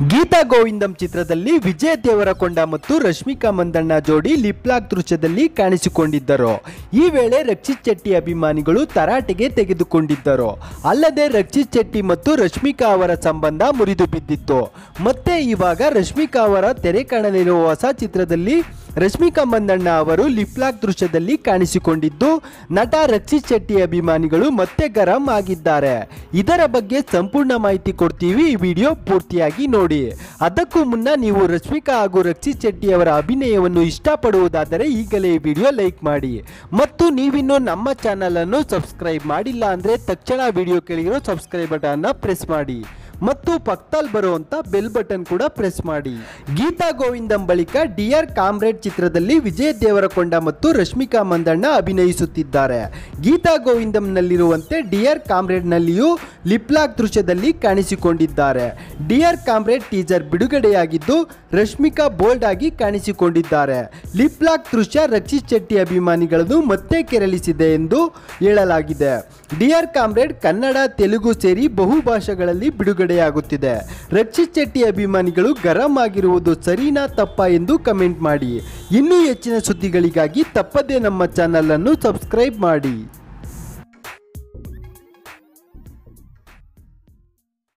ಗೀತಾ ಗೋವಿಂದಂ ಚಿತ್ರದಲ್ಲಿ ವಿಜಯ್ ದೇವರಕೊಂಡ ಮತ್ತು ರಶ್ಮಿಕಾ ಮಂದಣ್ಣ ಜೋಡಿ ಲಿಪ್ಲಾಕ್ ದೃಶ್ಯದಲ್ಲಿ ಕಾಣಿಸಿಕೊಂಡಿದ್ದರು. ಈ ವೇಳೆ ರಕ್ಷಿತ್ ಶೆಟ್ಟಿ ಅಭಿಮಾನಿಗಳು ತರಾಟೆಗೆ ತೆಗೆದುಕೊಂಡಿದ್ದರು. ಅಲ್ಲದೆ ರಕ್ಷಿತ್ ಶೆಟ್ಟಿ ಮತ್ತು ರಶ್ಮಿಕಾ ಅವರ ಸಂಬಂಧ ಮುರಿದು ಬಿದ್ದಿತ್ತು. ಮತ್ತೆ ಇವಾಗ ರಶ್ಮಿಕಾ ಅವರ ತೆರೆ ಕಾಣಲಿರುವ ಹೊಸ ಚಿತ್ರದಲ್ಲಿ ರಶ್ಮಿಕಾ ಮಂದಣ್ಣ ಅವರು ಲಿಪ್ಲಾಕ್ ದೃಶ್ಯದಲ್ಲಿ ಕಾಣಿಸಿಕೊಂಡಿದ್ದು, ನಟ ರಕ್ಷಿತ್ ಶೆಟ್ಟಿ ಅಭಿಮಾನಿಗಳು ಮತ್ತೆ ಗರಂ ಆಗಿದ್ದಾರೆ. ಇದರ ಬಗ್ಗೆ ಸಂಪೂರ್ಣ ಮಾಹಿತಿ ಕೊಡ್ತೀವಿ, ಈ ವಿಡಿಯೋ ಪೂರ್ತಿಯಾಗಿ ನೋಡಿ. ಅದಕ್ಕೂ ಮುನ್ನ ನೀವು ರಶ್ಮಿಕಾ ಹಾಗೂ ರಕ್ಷಿತ್ ಶೆಟ್ಟಿ ಅವರ ಅಭಿನಯವನ್ನು ಇಷ್ಟಪಡುವುದಾದರೆ ಈಗಲೇ ಈ ವಿಡಿಯೋ ಲೈಕ್ ಮಾಡಿ ಮತ್ತು ನೀವಿನ್ನೂ ನಮ್ಮ ಚಾನಲ್ ಅನ್ನು ಸಬ್ಸ್ಕ್ರೈಬ್ ಮಾಡಿಲ್ಲ ಅಂದ್ರೆ ತಕ್ಷಣ ವಿಡಿಯೋ ಕೆಳಗಿರೋ ಸಬ್ಸ್ಕ್ರೈಬ್ ಬಟನ್ ಅನ್ನು ಪ್ರೆಸ್ ಮಾಡಿ ಮತ್ತು ಪಕ್ಕದಲ್ಲಿ ಬರುವಂತ ಬೆಲ್ ಬಟನ್ ಕೂಡ ಪ್ರೆಸ್ ಮಾಡಿ. ಗೀತಾ ಗೋವಿಂದಂ ಬಳಿಕ ಡಿಯರ್ ಕಾಮ್ರೇಡ್ ಚಿತ್ರದಲ್ಲಿ ವಿಜಯ್ ದೇವರಕೊಂಡ ಮತ್ತು ರಶ್ಮಿಕಾ ಮಂದಣ್ಣ ಅಭಿನಯಿಸುತ್ತಿದ್ದಾರೆ. ಗೀತಾ ಗೋವಿಂದಂನಲ್ಲಿರುವಂತೆ ಡಿಯರ್ ಕಾಮ್ರೇಡ್ ನಲ್ಲಿಯೂ ಲಿಪ್ಲಾಕ್ ದೃಶ್ಯದಲ್ಲಿ ಕಾಣಿಸಿಕೊಂಡಿದ್ದಾರೆ. ಡಿಯರ್ ಕಾಮ್ರೇಡ್ ಟೀಸರ್ ಬಿಡುಗಡೆಯಾಗಿದ್ದು ರಶ್ಮಿಕಾ ಬೋಲ್ಡ್ ಆಗಿ ಕಾಣಿಸಿಕೊಂಡಿದ್ದಾರೆ. ಲಿಪ್ಲಾಕ್ ದೃಶ್ಯ ರಕ್ಷಿತ್ ಶೆಟ್ಟಿ ಅಭಿಮಾನಿಗಳನ್ನು ಮತ್ತೆ ಕೆರಳಿಸಿದೆ ಎಂದು ಹೇಳಲಾಗಿದೆ. ಡಿಯರ್ ಕಾಮ್ರೇಡ್ ಕನ್ನಡ, ತೆಲುಗು ಸೇರಿ ಬಹುಭಾಷೆಗಳಲ್ಲಿ ಬಿಡುಗಡೆಯಾಗುತ್ತಿದೆ. ರಕ್ಷಿತ್ ಶೆಟ್ಟಿ ಅಭಿಮಾನಿಗಳು ಗರಂ ಆಗಿರುವುದು ಸರಿನಾ ತಪ್ಪಾ ಎಂದು ಕಮೆಂಟ್ ಮಾಡಿ. ಇನ್ನೂ ಹೆಚ್ಚಿನ ಸುದ್ದಿಗಳಿಗಾಗಿ ತಪ್ಪದೇ ನಮ್ಮ ಚಾನಲ್ ಅನ್ನು ಸಬ್ಸ್ಕ್ರೈಬ್ ಮಾಡಿ.